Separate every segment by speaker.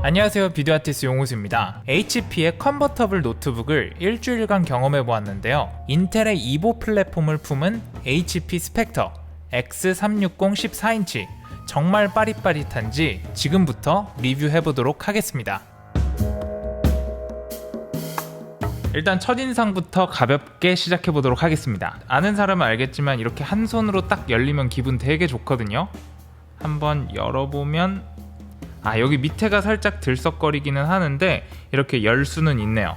Speaker 1: 안녕하세요, 비디오 아티스트 용우수입니다. HP의 컨버터블 노트북을 일주일간 경험해 보았는데요. 인텔의 이보 플랫폼을 품은 HP 스펙터 X360 14인치 정말 빠릿빠릿한지 지금부터 리뷰해 보도록 하겠습니다. 일단 첫인상부터 가볍게 시작해 보도록 하겠습니다. 아는 사람은 알겠지만 이렇게 한 손으로 딱 열리면 기분 되게 좋거든요. 한번 열어보면 여기 밑에가 살짝 들썩거리기는 하는데 이렇게 열 수는 있네요.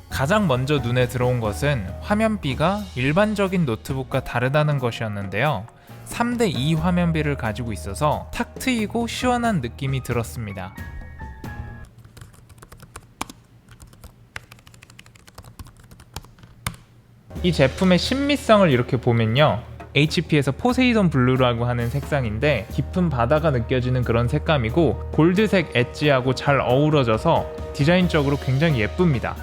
Speaker 1: 가장 먼저 눈에 들어온 것은 화면비가 일반적인 노트북과 다르다는 것이었는데요. 3:2 화면비를 가지고 있어서 탁 트이고 시원한 느낌이 들었습니다. 이 제품의 신미성을 이렇게 보면요, HP에서 포세이돈 블루라고 하는 색상인데 깊은 바다가 느껴지는 그런 색감이고 골드색 엣지하고 잘 어우러져서 디자인적으로 굉장히 예쁩니다.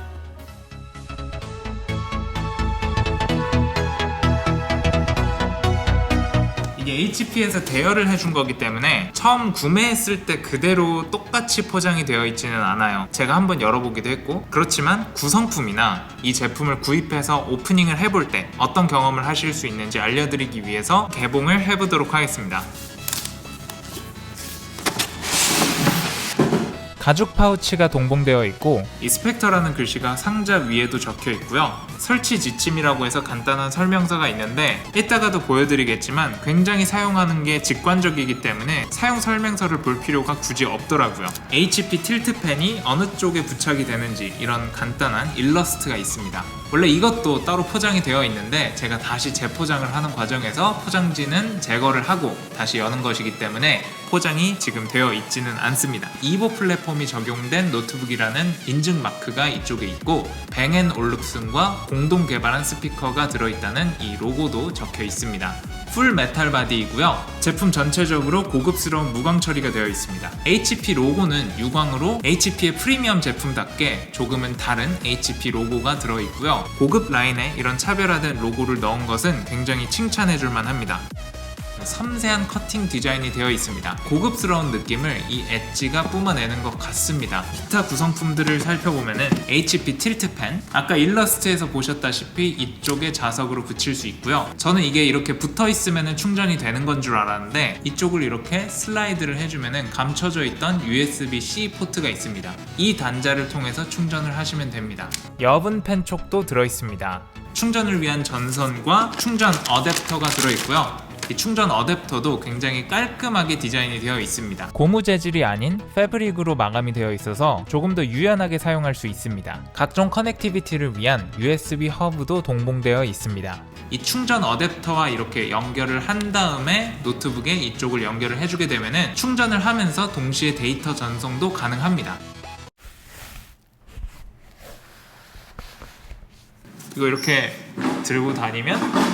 Speaker 1: 이게 HP에서 대여를 해준 거기 때문에 처음 구매했을 때 그대로 똑같이 포장이 되어 있지는 않아요. 제가 한번 열어보기도 했고, 그렇지만 구성품이나 이 제품을 구입해서 오프닝을 해볼 때 어떤 경험을 하실 수 있는지 알려드리기 위해서 개봉을 해보도록 하겠습니다. 가죽 파우치가 동봉되어 있고 이 스펙터라는 글씨가 상자 위에도 적혀 있고요. 설치 지침이라고 해서 간단한 설명서가 있는데 이따가도 보여드리겠지만 굉장히 사용하는 게 직관적이기 때문에 사용 설명서를 볼 필요가 굳이 없더라고요. HP 틸트펜이 어느 쪽에 부착이 되는지 이런 간단한 일러스트가 있습니다. 원래 이것도 따로 포장이 되어 있는데 제가 다시 재포장을 하는 과정에서 포장지는 제거를 하고 다시 여는 것이기 때문에 포장이 지금 되어 있지는 않습니다. 이보 플랫폼이 적용된 노트북이라는 인증 마크가 이쪽에 있고 뱅앤올룹슨과 공동 개발한 스피커가 들어있다는 이 로고도 적혀 있습니다. 풀 메탈 바디이고요. 제품 전체적으로 고급스러운 무광 처리가 되어 있습니다. HP 로고는 유광으로 HP의 프리미엄 제품답게 조금은 다른 HP 로고가 들어있고요. 고급 라인에 이런 차별화된 로고를 넣은 것은 굉장히 칭찬해줄만 합니다. 섬세한 커팅 디자인이 되어 있습니다. 고급스러운 느낌을 이 엣지가 뿜어내는 것 같습니다. 기타 구성품들을 살펴보면은 HP 틸트펜, 아까 일러스트에서 보셨다시피 이쪽에 자석으로 붙일 수 있고요. 저는 이게 이렇게 붙어 있으면 충전이 되는 건 줄 알았는데 이쪽을 이렇게 슬라이드를 해주면 감춰져 있던 USB-C 포트가 있습니다. 이 단자를 통해서 충전을 하시면 됩니다. 여분 펜촉도 들어있습니다. 충전을 위한 전선과 충전 어댑터가 들어있고요. 이 충전 어댑터도 굉장히 깔끔하게 디자인이 되어 있습니다. 고무 재질이 아닌 패브릭으로 마감이 되어 있어서 조금 더 유연하게 사용할 수 있습니다. 각종 커넥티비티를 위한 USB 허브도 동봉되어 있습니다. 이 충전 어댑터와 이렇게 연결을 한 다음에 노트북에 이쪽을 연결을 해주게 되면 충전을 하면서 동시에 데이터 전송도 가능합니다. 이거 이렇게 들고 다니면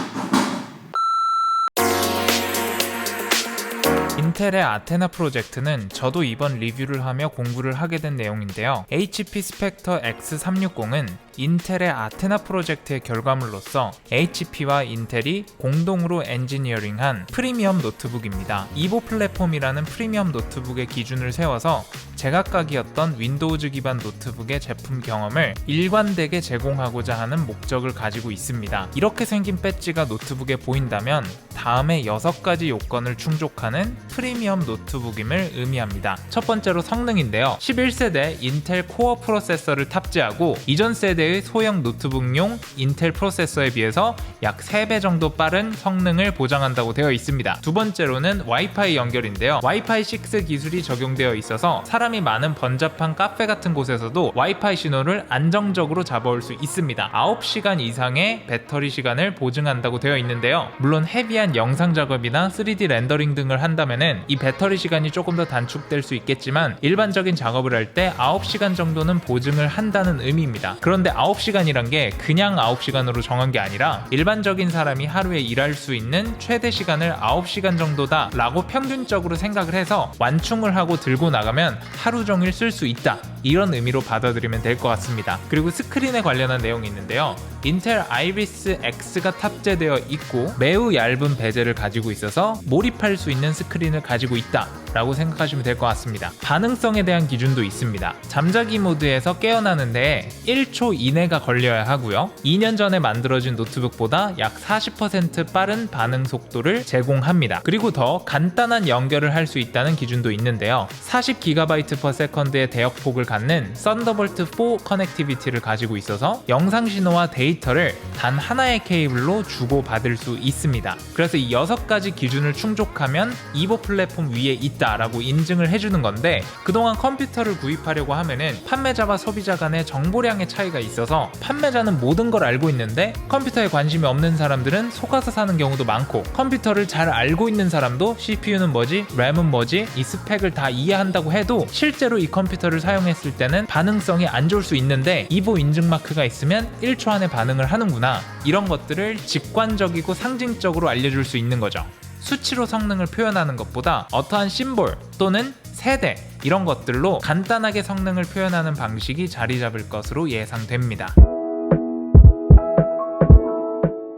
Speaker 1: 인텔의 아테나 프로젝트는 저도 이번 리뷰를 하며 공부를 하게 된 내용인데요. HP 스펙터 X360은 인텔의 아테나 프로젝트의 결과물로서 HP와 인텔이 공동으로 엔지니어링한 프리미엄 노트북입니다. 이보 플랫폼이라는 프리미엄 노트북의 기준을 세워서 제각각이었던 윈도우즈 기반 노트북의 제품 경험을 일관되게 제공하고자 하는 목적을 가지고 있습니다. 이렇게 생긴 배지가 노트북에 보인다면 다음에 6가지 요건을 충족하는 프리미엄 노트북임을 의미합니다. 첫 번째로 성능인데요. 11세대 인텔 코어 프로세서를 탑재하고 이전 세대의 소형 노트북용 인텔 프로세서에 비해서 약 3배 정도 빠른 성능을 보장한다고 되어 있습니다. 두 번째로는 와이파이 연결인데요. 와이파이 6 기술이 적용되어 있어서 사람이 많은 번잡한 카페 같은 곳에서도 와이파이 신호를 안정적으로 잡아올 수 있습니다. 9시간 이상의 배터리 시간을 보증한다고 되어 있는데요. 물론 헤비한 영상 작업이나 3D 렌더링 등을 한다면은 이 배터리 시간이 조금 더 단축될 수 있겠지만 일반적인 작업을 할 때 9시간 정도는 보증을 한다는 의미입니다. 그런데 9시간이란 게 그냥 9시간으로 정한 게 아니라 일반적인 사람이 하루에 일할 수 있는 최대 시간을 9시간 정도다 라고 평균적으로 생각을 해서 완충을 하고 들고 나가면 하루 종일 쓸 수 있다, 이런 의미로 받아들이면 될 것 같습니다. 그리고 스크린에 관련한 내용이 있는데요, 인텔 아이리스 X가 탑재되어 있고 매우 얇은 베젤을 가지고 있어서 몰입할 수 있는 스크린을 가지고 있다 라고 생각하시면 될 것 같습니다. 반응성에 대한 기준도 있습니다. 잠자기 모드에서 깨어나는데 1초 이내가 걸려야 하고요, 2년 전에 만들어진 노트북보다 약 40% 빠른 반응 속도를 제공합니다. 그리고 더 간단한 연결을 할 수 있다는 기준도 있는데요, 40GB/s의 대역폭을 갖는 썬더볼트 4 커넥티비티를 가지고 있어서 영상 신호와 데이터를 단 하나의 케이블로 주고받을 수 있습니다. 그래서 이 6가지 기준을 충족하면 이보 플랫폼 위에 있다라고 인증을 해주는 건데, 그동안 컴퓨터를 구입하려고 하면은 판매자와 소비자 간의 정보량의 차이가 있어서 판매자는 모든 걸 알고 있는데 컴퓨터에 관심이 없는 사람들은 속아서 사는 경우도 많고, 컴퓨터를 잘 알고 있는 사람도 CPU는 뭐지, 램은 뭐지, 이 스펙을 다 이해한다고 해도 실제로 이 컴퓨터를 사용했을 때는 반응성이 안 좋을 수 있는데 이보 인증 마크가 있으면 1초 안에 반응을 하는구나, 이런 것들을 직관적이고 상징적으로 알려줄 수 있는 거죠. 수치로 성능을 표현하는 것보다 어떠한 심볼 또는 세대, 이런 것들로 간단하게 성능을 표현하는 방식이 자리 잡을 것으로 예상됩니다.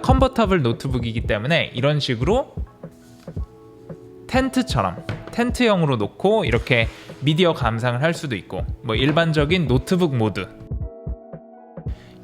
Speaker 1: 컨버터블 노트북이기 때문에 이런 식으로 텐트형으로 놓고 이렇게 미디어 감상을 할 수도 있고, 뭐 일반적인 노트북 모드,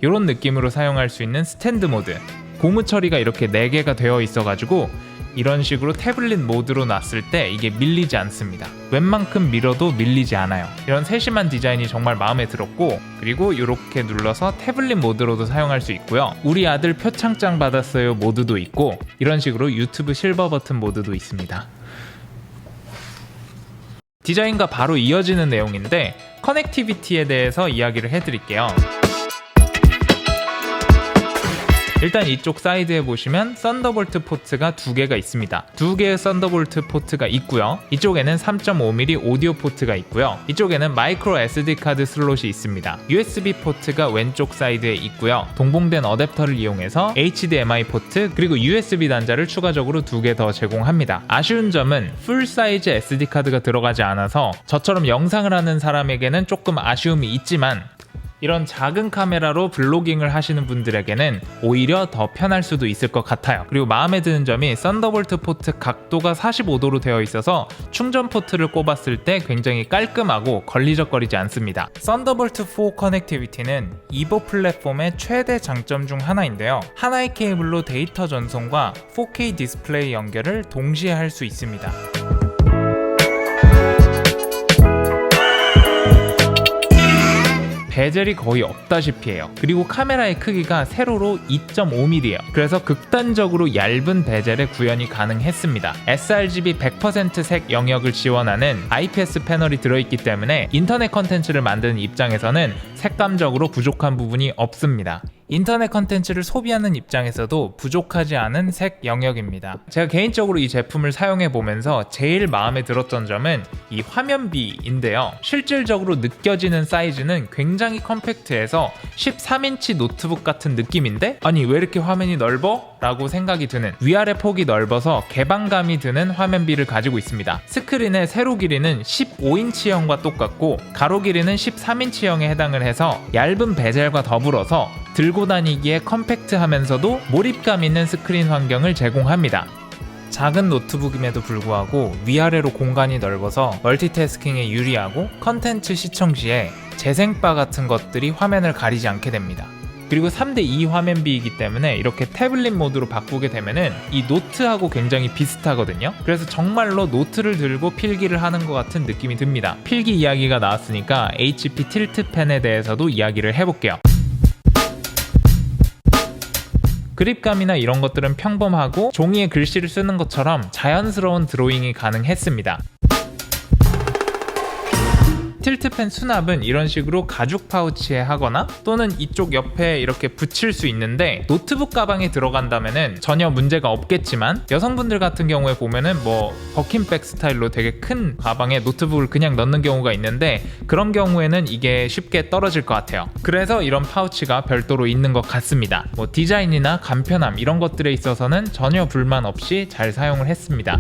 Speaker 1: 이런 느낌으로 사용할 수 있는 스탠드 모드, 고무 처리가 이렇게 4개가 되어 있어가지고 이런 식으로 태블릿 모드로 놨을 때 이게 밀리지 않습니다. 웬만큼 밀어도 밀리지 않아요. 이런 세심한 디자인이 정말 마음에 들었고, 그리고 이렇게 눌러서 태블릿 모드로도 사용할 수 있고요, 우리 아들 표창장 받았어요 모드도 있고, 이런 식으로 유튜브 실버 버튼 모드도 있습니다. 디자인과 바로 이어지는 내용인데 커넥티비티에 대해서 이야기를 해드릴게요. 일단 이쪽 사이드에 보시면 썬더볼트 포트가 2개가 있습니다. 2개의 썬더볼트 포트가 있고요, 이쪽에는 3.5mm 오디오 포트가 있고요, 이쪽에는 마이크로 SD 카드 슬롯이 있습니다. USB 포트가 왼쪽 사이드에 있고요, 동봉된 어댑터를 이용해서 HDMI 포트 그리고 USB 단자를 추가적으로 2개 더 제공합니다. 아쉬운 점은 풀 사이즈 SD 카드가 들어가지 않아서 저처럼 영상을 하는 사람에게는 조금 아쉬움이 있지만, 이런 작은 카메라로 블로깅을 하시는 분들에게는 오히려 더 편할 수도 있을 것 같아요. 그리고 마음에 드는 점이 썬더볼트 포트 각도가 45도로 되어 있어서 충전 포트를 꼽았을 때 굉장히 깔끔하고 걸리적거리지 않습니다. 썬더볼트 4 커넥티비티는 이보 플랫폼의 최대 장점 중 하나인데요, 하나의 케이블로 데이터 전송과 4K 디스플레이 연결을 동시에 할 수 있습니다. 베젤이 거의 없다시피 해요. 그리고 카메라의 크기가 세로로 2.5mm예요. 그래서 극단적으로 얇은 베젤에 구현이 가능했습니다. sRGB 100% 색 영역을 지원하는 IPS 패널이 들어있기 때문에 인터넷 컨텐츠를 만드는 입장에서는 색감적으로 부족한 부분이 없습니다. 인터넷 컨텐츠를 소비하는 입장에서도 부족하지 않은 색 영역입니다. 제가 개인적으로 이 제품을 사용해 보면서 제일 마음에 들었던 점은 이 화면비인데요, 실질적으로 느껴지는 사이즈는 굉장히 컴팩트해서 13인치 노트북 같은 느낌인데, 아니 왜 이렇게 화면이 넓어? 라고 생각이 드는, 위아래 폭이 넓어서 개방감이 드는 화면비를 가지고 있습니다. 스크린의 세로 길이는 15인치형과 똑같고 가로 길이는 13인치형에 해당을 해서 얇은 베젤과 더불어서 들고 다니기에 컴팩트하면서도 몰입감 있는 스크린 환경을 제공합니다. 작은 노트북임에도 불구하고 위아래로 공간이 넓어서 멀티태스킹에 유리하고 컨텐츠 시청 시에 재생바 같은 것들이 화면을 가리지 않게 됩니다. 그리고 3:2 화면비이기 때문에 이렇게 태블릿 모드로 바꾸게 되면은 이 노트하고 굉장히 비슷하거든요. 그래서 정말로 노트를 들고 필기를 하는 것 같은 느낌이 듭니다. 필기 이야기가 나왔으니까 HP 틸트 펜에 대해서도 이야기를 해볼게요. 그립감이나 이런 것들은 평범하고 종이에 글씨를 쓰는 것처럼 자연스러운 드로잉이 가능했습니다. 틸트펜 수납은 이런 식으로 가죽 파우치에 하거나 또는 이쪽 옆에 이렇게 붙일 수 있는데 노트북 가방에 들어간다면은 전혀 문제가 없겠지만 여성분들 같은 경우에 보면은 뭐 버킨백 스타일로 되게 큰 가방에 노트북을 그냥 넣는 경우가 있는데 그런 경우에는 이게 쉽게 떨어질 것 같아요. 그래서 이런 파우치가 별도로 있는 것 같습니다. 뭐 디자인이나 간편함 이런 것들에 있어서는 전혀 불만 없이 잘 사용을 했습니다.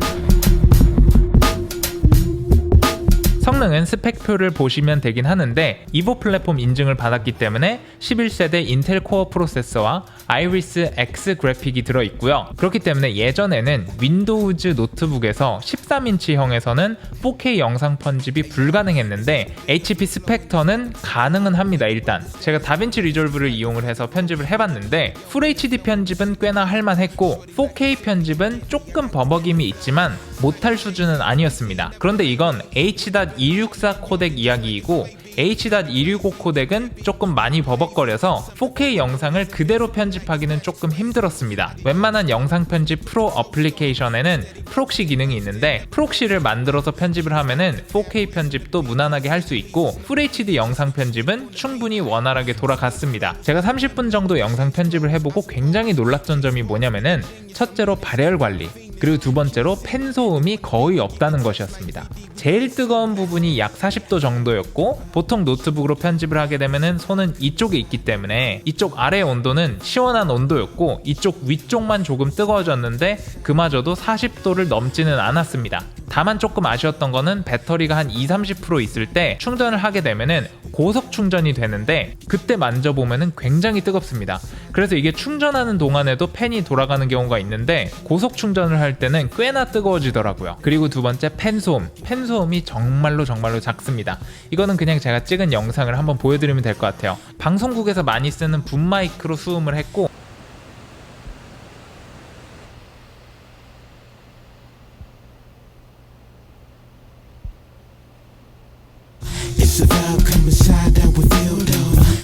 Speaker 1: 성능은 스펙표를 보시면 되긴 하는데 이보 플랫폼 인증을 받았기 때문에 11세대 인텔 코어 프로세서와 아이리스 X 그래픽이 들어있고요. 그렇기 때문에 예전에는 윈도우즈 노트북에서 13인치형에서는 4K 영상 편집이 불가능했는데 HP 스펙터는 가능은 합니다. 일단 제가 다빈치 리졸브를 이용을 해서 편집을 해봤는데 FHD 편집은 꽤나 할만했고 4K 편집은 조금 버벅임이 있지만 못할 수준은 아니었습니다. 그런데 이건 H.264 코덱 이야기이고 H.265 코덱은 조금 많이 버벅거려서 4K 영상을 그대로 편집하기는 조금 힘들었습니다. 웬만한 영상 편집 프로 어플리케이션에는 프록시 기능이 있는데 프록시를 만들어서 편집을 하면은 4K 편집도 무난하게 할 수 있고 FHD 영상 편집은 충분히 원활하게 돌아갔습니다. 제가 30분 정도 영상 편집을 해보고 굉장히 놀랐던 점이 뭐냐면은 첫째로 발열 관리, 그리고 두 번째로 팬 소음이 거의 없다는 것이었습니다. 제일 뜨거운 부분이 약 40도 정도였고 보통 노트북으로 편집을 하게 되면은 손은 이쪽에 있기 때문에 이쪽 아래 온도는 시원한 온도였고 이쪽 위쪽만 조금 뜨거워졌는데 그마저도 40도를 넘지는 않았습니다. 다만 조금 아쉬웠던 거는 배터리가 한 20-30% 있을 때 충전을 하게 되면은 고속 충전이 되는데 그때 만져보면은 굉장히 뜨겁습니다. 그래서 이게 충전하는 동안에도 팬이 돌아가는 경우가 있는데 고속 충전을 할 때는 꽤나 뜨거워지더라고요. 그리고 두 번째 팬소음. 팬소음이 정말로 작습니다. 이거는 그냥 제가 찍은 영상을 한번 보여드리면 될 것 같아요. 방송국에서 많이 쓰는 붐 마이크로 수음을 했고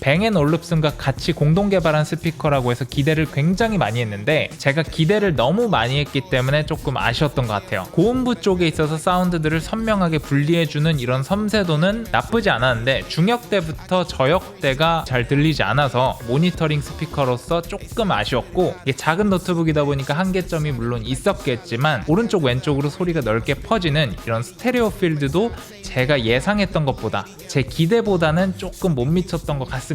Speaker 1: 뱅앤올룹슨과 같이 공동 개발한 스피커라고 해서 기대를 굉장히 많이 했는데 제가 기대를 너무 많이 했기 때문에 조금 아쉬웠던 것 같아요. 고음부 쪽에 있어서 사운드들을 선명하게 분리해주는 이런 섬세도는 나쁘지 않았는데 중역대부터 저역대가 잘 들리지 않아서 모니터링 스피커로서 조금 아쉬웠고 이게 작은 노트북이다 보니까 한계점이 물론 있었겠지만 오른쪽 왼쪽으로 소리가 넓게 퍼지는 이런 스테레오 필드도 제가 예상했던 것보다 제 기대보다는 조금 못 미쳤던 것 같습니다.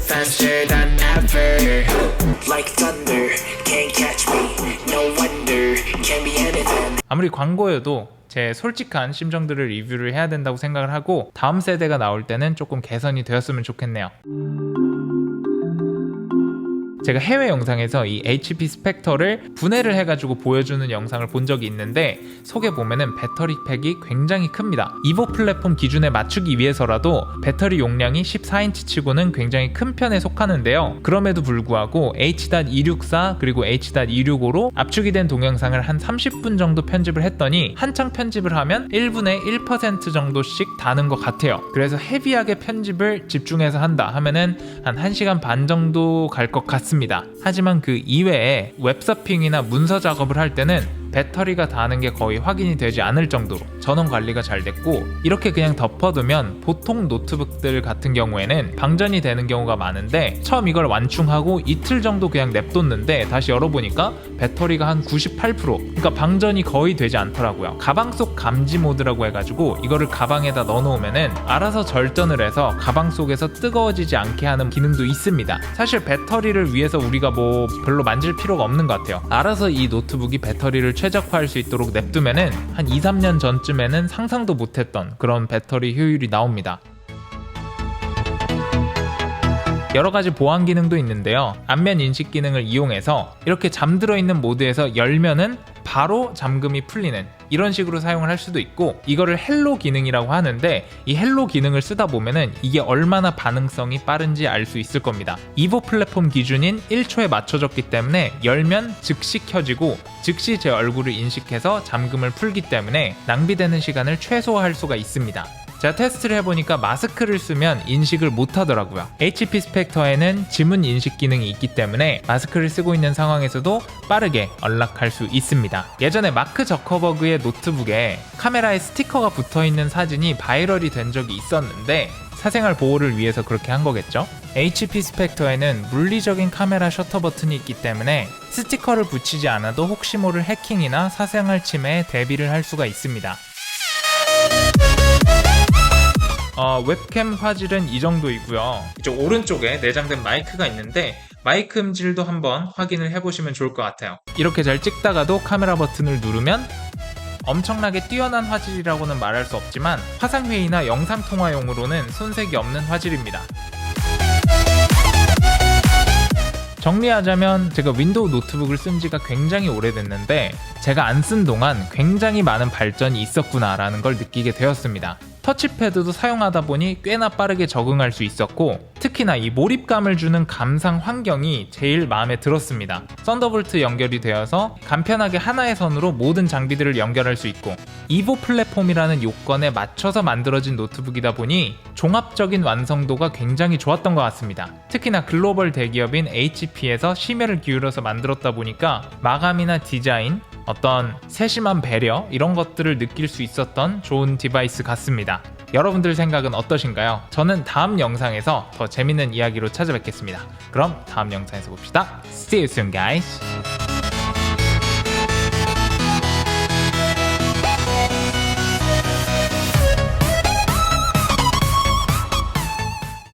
Speaker 2: Faster than ever, like thunder, can't catch me, no wonder, can be anything.
Speaker 1: 아무리 광고여도 제 솔직한 심정들을 리뷰를 해야 된다고 생각을 하고 다음 세대가 나올 때는 조금 개선이 되었으면 좋겠네요. 제가 해외 영상에서 이 HP 스펙터를 분해를 해가지고 보여주는 영상을 본 적이 있는데 속에 보면은 배터리 팩이 굉장히 큽니다. 이보 플랫폼 기준에 맞추기 위해서라도 배터리 용량이 14인치 치고는 굉장히 큰 편에 속하는데요. 그럼에도 불구하고 H.264 그리고 H.265로 압축이 된 동영상을 한 30분 정도 편집을 했더니 한창 편집을 하면 1분의 1% 정도씩 다는 것 같아요. 그래서 헤비하게 편집을 집중해서 한다 하면은 한 1시간 반 정도 갈 것 같습니다. 하지만 그 이외에 웹서핑이나 문서 작업을 할 때는 배터리가 닿는 게 거의 확인이 되지 않을 정도로 전원 관리가 잘 됐고 이렇게 그냥 덮어두면 보통 노트북들 같은 경우에는 방전이 되는 경우가 많은데 처음 이걸 완충하고 이틀 정도 그냥 냅뒀는데 다시 열어보니까 배터리가 한 98% 그러니까 방전이 거의 되지 않더라고요. 가방 속 감지 모드라고 해가지고 이거를 가방에다 넣어놓으면은 알아서 절전을 해서 가방 속에서 뜨거워지지 않게 하는 기능도 있습니다. 사실 배터리를 위해서 우리가 뭐 별로 만질 필요가 없는 것 같아요. 알아서 이 노트북이 배터리를 최적화할 수 있도록 냅두면은 한 2-3년 전쯤에는 상상도 못했던 그런 배터리 효율이 나옵니다. 여러가지 보안 기능도 있는데요. 안면 인식 기능을 이용해서 이렇게 잠들어 있는 모드에서 열면은 바로 잠금이 풀리는 이런 식으로 사용을 할 수도 있고, 이거를 헬로 기능이라고 하는데 이 헬로 기능을 쓰다 보면은 이게 얼마나 반응성이 빠른지 알 수 있을 겁니다. 이보 플랫폼 기준인 1초에 맞춰졌기 때문에 열면 즉시 켜지고 즉시 제 얼굴을 인식해서 잠금을 풀기 때문에 낭비되는 시간을 최소화할 수가 있습니다. 제가 테스트를 해보니까 마스크를 쓰면 인식을 못하더라고요. HP 스펙터에는 지문 인식 기능이 있기 때문에 마스크를 쓰고 있는 상황에서도 빠르게 언락할 수 있습니다. 예전에 마크 저커버그의 노트북에 카메라에 스티커가 붙어있는 사진이 바이럴이 된 적이 있었는데 사생활 보호를 위해서 그렇게 한 거겠죠? HP 스펙터에는 물리적인 카메라 셔터 버튼이 있기 때문에 스티커를 붙이지 않아도 혹시 모를 해킹이나 사생활 침해에 대비를 할 수가 있습니다. 웹캠 화질은 이 정도이고요. 이쪽 오른쪽에 내장된 마이크가 있는데 마이크 음질도 한번 확인을 해보시면 좋을 것 같아요. 이렇게 잘 찍다가도 카메라 버튼을 누르면 엄청나게 뛰어난 화질이라고는 말할 수 없지만 화상회의나 영상통화용으로는 손색이 없는 화질입니다. 정리하자면 제가 윈도우 노트북을 쓴 지가 굉장히 오래됐는데 제가 안 쓴 동안 굉장히 많은 발전이 있었구나 라는 걸 느끼게 되었습니다. 터치패드도 사용하다 보니 꽤나 빠르게 적응할 수 있었고 특히나 이 몰입감을 주는 감상 환경이 제일 마음에 들었습니다. 썬더볼트 연결이 되어서 간편하게 하나의 선으로 모든 장비들을 연결할 수 있고 이보 플랫폼이라는 요건에 맞춰서 만들어진 노트북이다 보니 종합적인 완성도가 굉장히 좋았던 것 같습니다. 특히나 글로벌 대기업인 HP에서 심혈을 기울여서 만들었다 보니까 마감이나 디자인, 어떤 세심한 배려 이런 것들을 느낄 수 있었던 좋은 디바이스 같습니다. 여러분들 생각은 어떠신가요? 저는 다음 영상에서 더 재밌는 이야기로 찾아뵙겠습니다. 그럼 다음 영상에서 봅시다. See you soon guys.